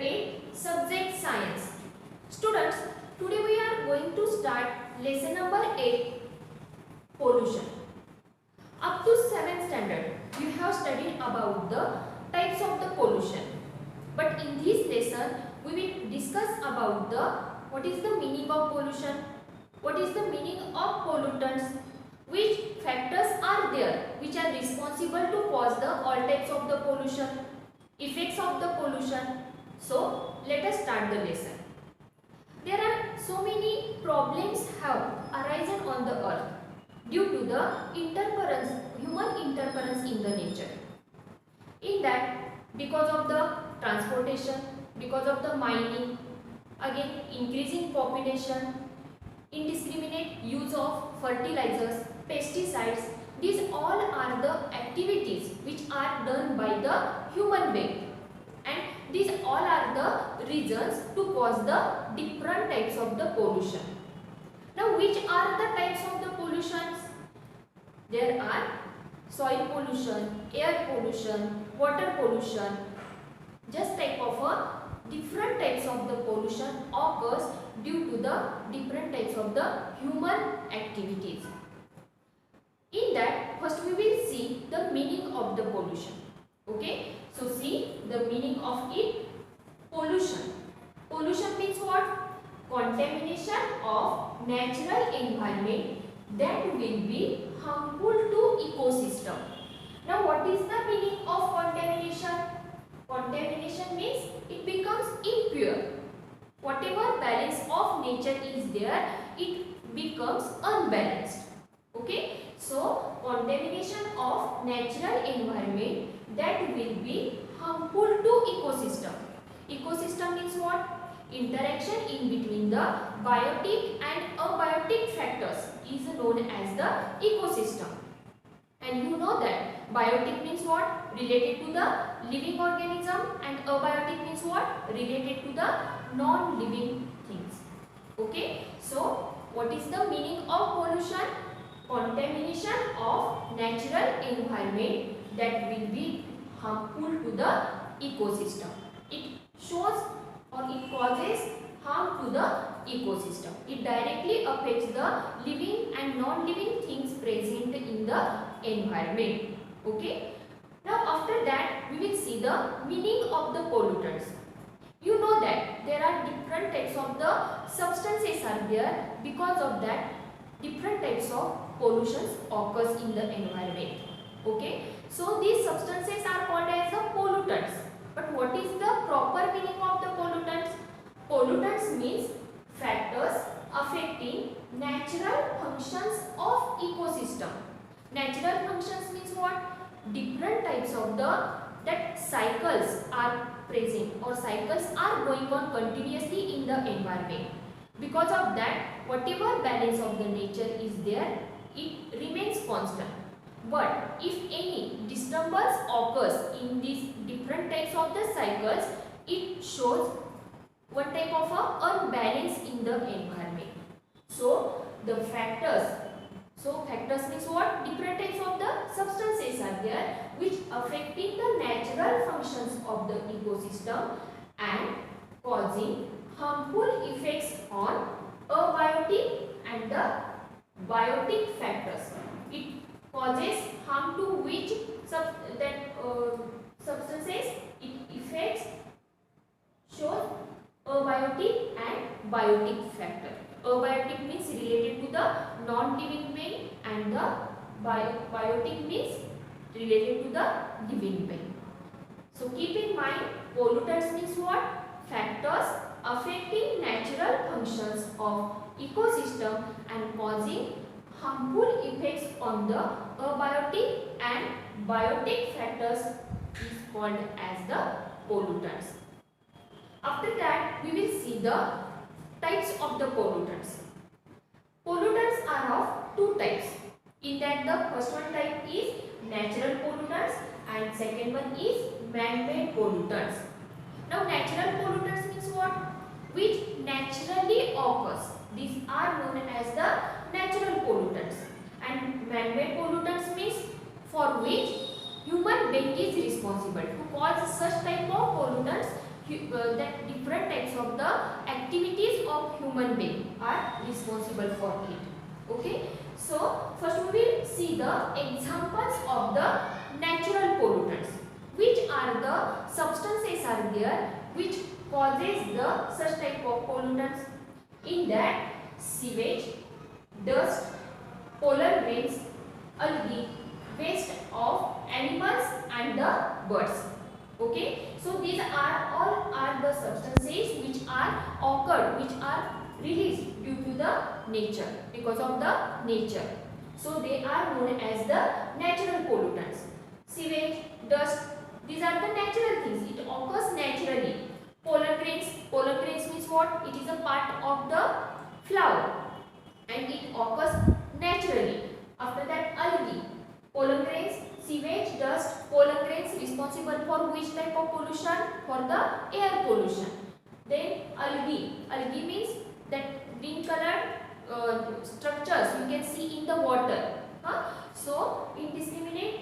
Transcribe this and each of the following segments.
8 subject science. Students, today we are going to start lesson number 8 pollution. Up to 7th standard you have studied about the types of the pollution. But in this lesson we will discuss about the what is the meaning of pollution, what is the meaning of pollutants, which factors are there which are responsible to cause the all types of the pollution, effects of the pollution. So let us start the lesson. There are so many problems have arisen on the earth due to the human interference in the nature. In that, because of the transportation, because of the mining, again increasing population, indiscriminate use of fertilizers, pesticides, these all are the activities which are done by the human being, and these all are the reasons to cause the different types of the pollution. Now, which are the types of the pollutions? There are soil pollution, air pollution, water pollution. Just type of a different types of the pollution occurs due to the different types of the human activities. In that, first we will see the meaning of the pollution. Okay, so see the meaning of it. Pollution. Pollution means what? Contamination of natural environment that will be harmful to ecosystem. Now, what is the meaning of contamination? Contamination means it becomes impure. Whatever balance of nature is there, it becomes unbalanced. Okay, so contamination of natural environment that will be harmful to ecosystem. Ecosystem means what? Interaction in between the biotic and abiotic factors is known as the ecosystem. And you know that biotic means what? Related to the living organism, and abiotic means what? Related to the non-living things. Okay, so what is the meaning of pollution? Contamination of natural environment that will be harmful to the ecosystem. It shows or it causes harm to the ecosystem. It directly affects the living and non-living things present in the environment. Okay. Now after that we will see the meaning of the pollutants. You know that there are different types of the substances are there. Because of that, different types of pollutions occurs in the environment. Okay, so these substances are called as the pollutants. But what is the proper meaning of the pollutants? Pollutants means factors affecting natural functions of ecosystem. Natural functions means what? Different types of that cycles are present or cycles are going on continuously in the environment. Because of that, whatever balance of the nature is there, it remains constant. But if any disturbance occurs in these different types of the cycles, it shows one type of a unbalance in the environment. So the factors. So factors means what? Different types of the substances are there which affecting the natural functions of the ecosystem and causing harmful effects on abiotic and the biotic factors. It causes harm to which substances? It affects shows abiotic and biotic factor. Abiotic means related to the non-living being, and the biotic means related to the living being. So keep in mind, pollutants means what? Factors affecting natural functions of ecosystem and causing harmful effects on the abiotic and biotic factors is called as the pollutants. After that, we will see the types of the pollutants. Pollutants are of two types. In that, the first one type is natural pollutants and second one is man-made pollutants. Now, natural pollutants means what? Which naturally occurs. These are known as the natural pollutants. And man-made pollutants means for which human being is responsible. To cause such type of pollutants, that different types of the activities of human being are responsible for it. Okay, so first we will see the examples of the natural pollutants. Which are the substances are there which causes the such type of pollutants? In that, sewage, dust, polar grains, algae, waste of animals and the birds. Okay, so these are all are the substances which are occurred, which are released due to the nature, because of the nature. So they are known as the natural pollutants. Sewage, dust, these are the natural things. It occurs naturally. Polar grains means what? It is a part of the flower and it occurs naturally. After that, algae, polar grains, sewage, dust, polar grains responsible for which type of pollution? For the air pollution. Then algae means that green colored structures you can see in the water. So indiscriminate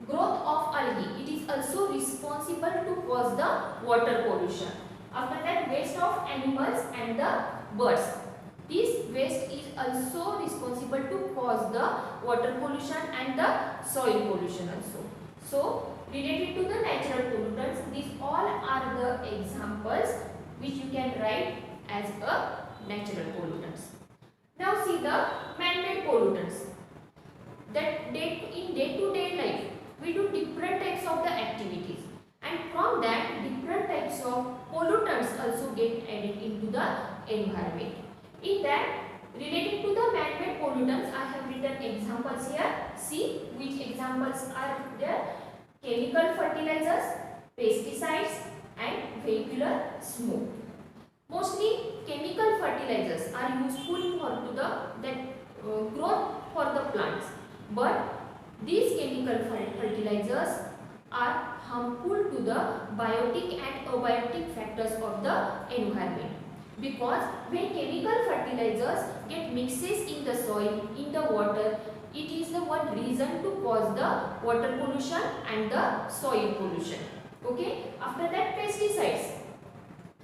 growth of algae, it is also responsible to cause the water pollution. After that, waste of animals and the birds. This waste is also responsible to cause the water pollution and the soil pollution also. So related to the natural pollutants, these all are the examples which you can write as a natural pollutants. Now see the man-made pollutants. That in day-to-day life we do different types of the activities, and from that different types of pollutants also get added into the environment. In that, related to the man-made pollutants, I have written examples here. See which examples are there: chemical fertilizers, pesticides and vehicular smoke. Mostly chemical fertilizers are useful for growth for the plants, but these chemical fertilizers are harmful to the biotic and abiotic factors of the environment, because when chemical fertilizers get mixes in the soil, in the water, it is the one reason to cause the water pollution and the soil pollution. Okay, after that, pesticides.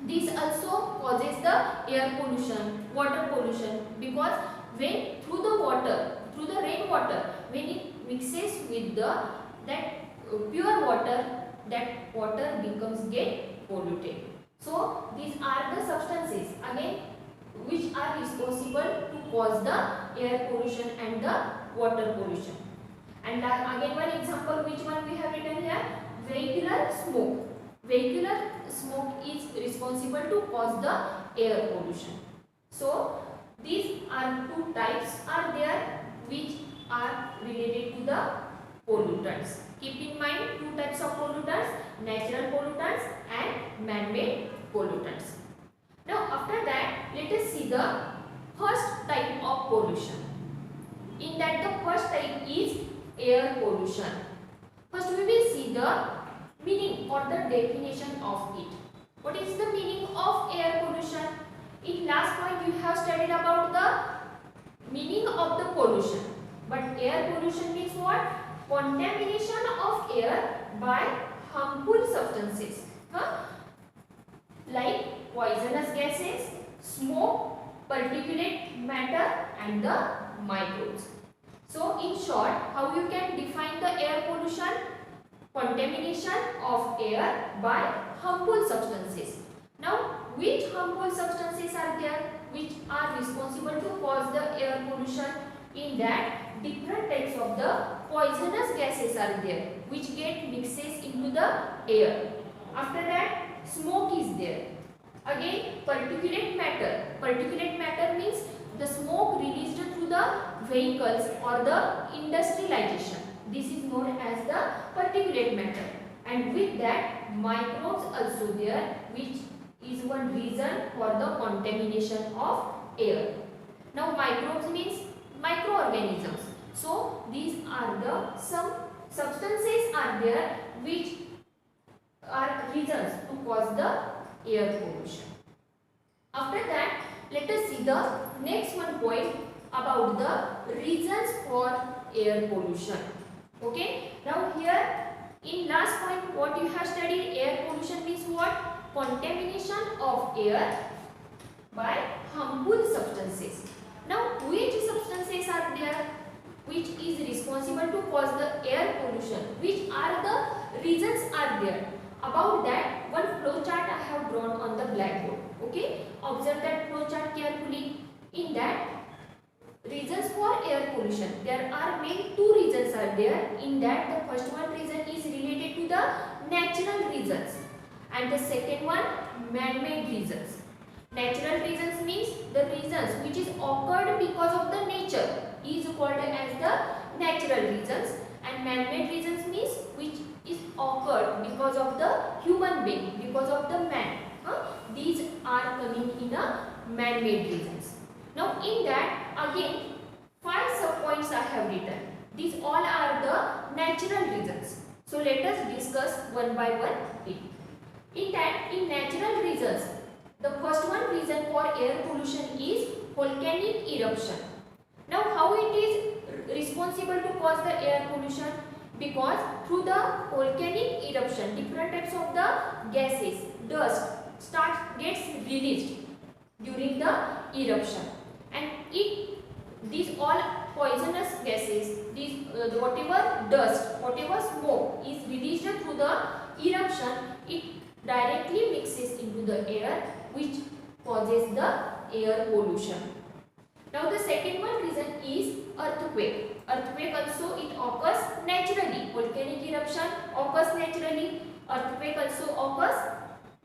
This also causes the air pollution, water pollution, because when through the rainwater, when it mixes with that pure water, that water get polluted. So these are the substances again which are responsible to cause the air pollution and the water pollution. And again one example, which one we have written here: vehicular smoke. Vehicular smoke is responsible to cause the air pollution. So these are two types are there which are related to the pollutants. Keep in mind two types of pollutants: natural pollutants and man-made pollutants. Now after that, let us see the first type of pollution. In that, the first type is air pollution. First we will see the meaning or the definition of it. What is the meaning of air pollution? In last point you have studied about the meaning of the pollution. But air pollution means what? Contamination of air by harmful substances. Like poisonous gases, smoke, particulate matter and the microbes. So in short, how you can define the air pollution? Contamination of air by harmful substances. Now, which harmful substances are there which are responsible to cause the air pollution? In that, different types of the poisonous gases are there which get mixes into the air. After that, smoke is there. Again, particulate matter. Particulate matter means the smoke released through the vehicles or the industrialization. This is known as the particulate matter. And with that, microbes also there, which is one reason for the contamination of air. Now microbes means microorganisms. So these are the some substances are there which are reasons to cause the air pollution. After that, let us see the next one point about the reasons for air pollution. Okay, now here in last point what you have studied, air pollution means what? of air by harmful substances. Now, which substances are there which is responsible to cause the air pollution? Which are the reasons are there? About that, one flow chart I have drawn on the blackboard. Okay, observe that flow chart carefully. In that, reasons for air pollution, there are main two reasons are there. In that, the first one reason is related to the natural reasons, and the second one man-made reasons. Natural reasons means the reasons which is occurred because of the nature is called as the natural reasons, and man-made reasons means which is occurred because of the human being, because of the man. These are coming in a man-made reasons. Now in that again 5 sub-points I have written. These all are the natural reasons. So let us discuss one by one it. In that, in natural reasons, the first one reason for air pollution is volcanic eruption. Now how it is responsible to cause the air pollution? Because through the volcanic eruption, different types of the gases, dust gets released during the eruption, and these all poisonous gases, these whatever dust, whatever smoke is released through the eruption, it directly mixes into the air, which causes the air pollution. Now the second one reason is earthquake. Earthquake also it occurs naturally. Volcanic eruption occurs naturally. Earthquake also occurs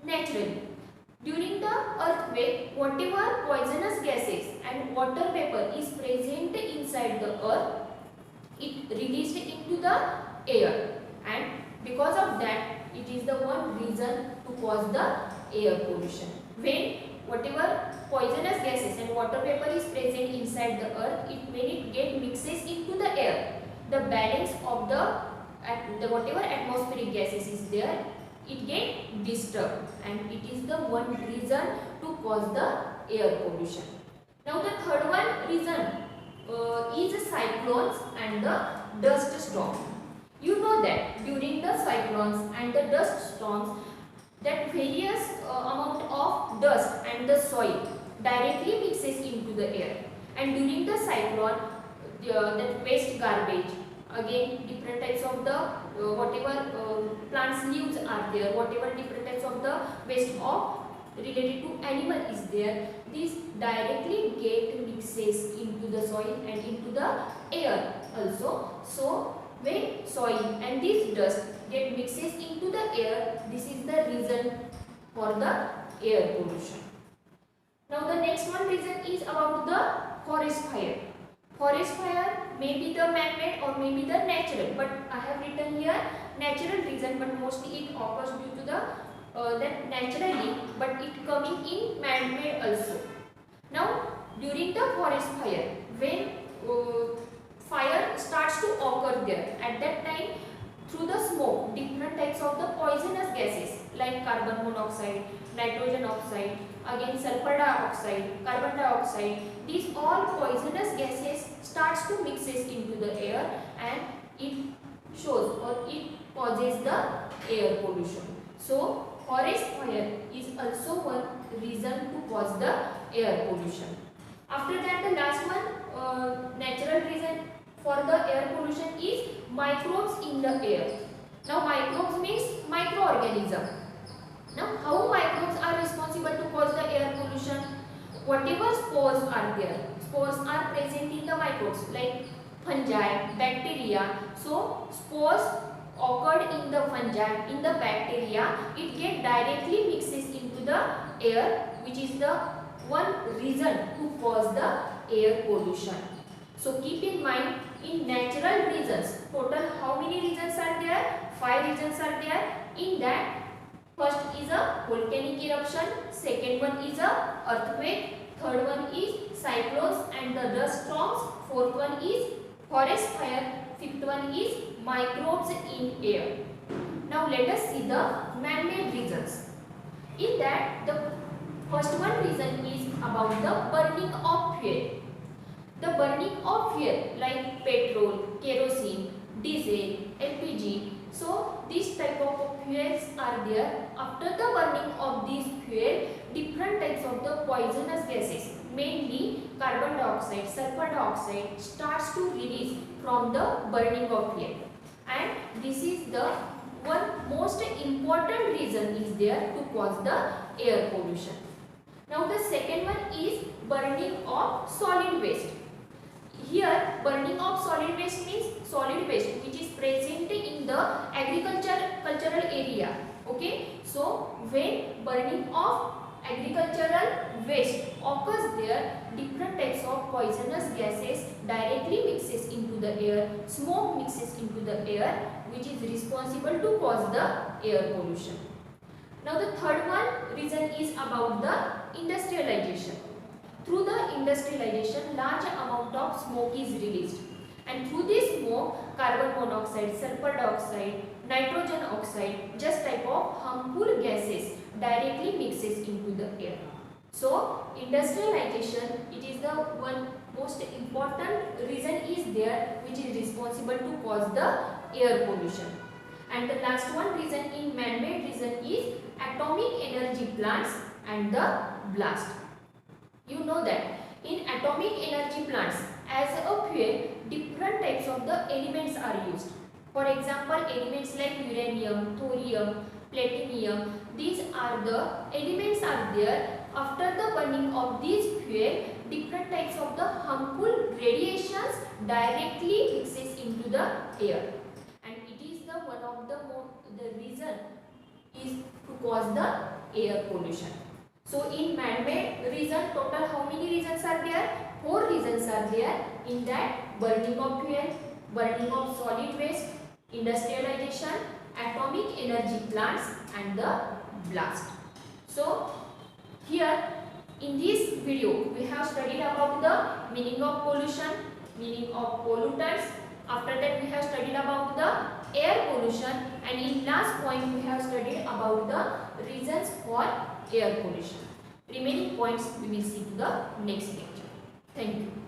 naturally. During the earthquake, whatever poisonous gases and water vapor is present inside the earth, it released into the air, and because of that, it is the one reason to cause the air pollution. When whatever poisonous gases and water vapor is present inside the earth, when it get mixes into the air, the balance of the whatever atmospheric gases is there, it get disturbed, and it is the one reason to cause the air pollution. Now the third one reason is cyclones and the dust storm. You know that during the cyclones and the dust storms, that various amount of dust and the soil directly mixes into the air, and during the cyclone, that waste garbage, again different types of the whatever plants leaves are there, whatever different types of the waste of related to animal is there, these directly get mixes into the soil and into the air also. So when soil and this dust get mixes into the air, this is the reason for the air pollution. Now the next one reason is about the forest fire. Forest fire may be the man-made or may be the natural, but I have written here natural reason, but mostly it occurs due to the that naturally, but it coming in man-made also. Now during the forest fire, when fire starts to occur there, at that time through the smoke different types of the poisonous gases like carbon monoxide, nitrogen oxide, again sulfur dioxide, carbon dioxide, these all poisonous gases starts to mixes into the air, and it shows or it causes the air pollution. So forest fire is also one reason to cause the air pollution. After that, the last one natural reason for the air pollution is microbes in the air. Now microbes means microorganism. Now how microbes are responsible to cause the air pollution? Whatever spores are there, spores are present in the microbes like fungi, bacteria. So spores occurred in the fungi, in the bacteria, it get directly mixes into the air, which is the one reason to cause the air pollution. So keep in mind, in natural reasons, total how many reasons are there? 5 reasons are there. In that, first is a volcanic eruption, second one is a earthquake, third one is cyclones and the dust storms, fourth one is forest fire, fifth one is microbes in air. Now let us see the man-made reasons. In that, the first one reason is about the burning of fuel. The burning of fuel like petrol, kerosene, diesel, LPG. So this type of fuels are there. After the burning of these fuel, different types of the poisonous gases, mainly carbon dioxide, sulfur dioxide, starts to release from the burning of fuel. And this is the one most important reason is there to cause the air pollution. Now the second one is burning of solid waste. Here burning of solid waste means solid waste which is present in the agricultural area. Okay, so when burning of agricultural waste occurs there, different types of poisonous gases directly mixes into the air, smoke mixes into the air, which is responsible to cause the air pollution. Now the third one reason is about the industrialization. Through the industrialization, large amount of smoke is released, and through this smoke, carbon monoxide, sulfur dioxide, nitrogen oxide, just type of harmful gases directly mixes into the air. So industrialization, it is the one most important reason is there which is responsible to cause the air pollution. And the last one reason in man-made reason is atomic energy plants and the blast. You know that in atomic energy plants as a fuel, different types of the elements are used. For example, elements like uranium, thorium, platinum, these are the elements are there. After the burning of these fuel, different types of the harmful radiations directly mixes into the air, and it is the one of the reason is to cause the air pollution. So in man-made reason, total how many reasons are there? 4 reasons are there. In that, burning of fuel, burning of solid waste, industrialization, atomic energy plants and the blast. So here in this video we have studied about the meaning of pollution, meaning of pollutants. After that we have studied about the air pollution, and in last point we have studied about the reasons for air pollution. Remaining points we will see to the next lecture. Thank you.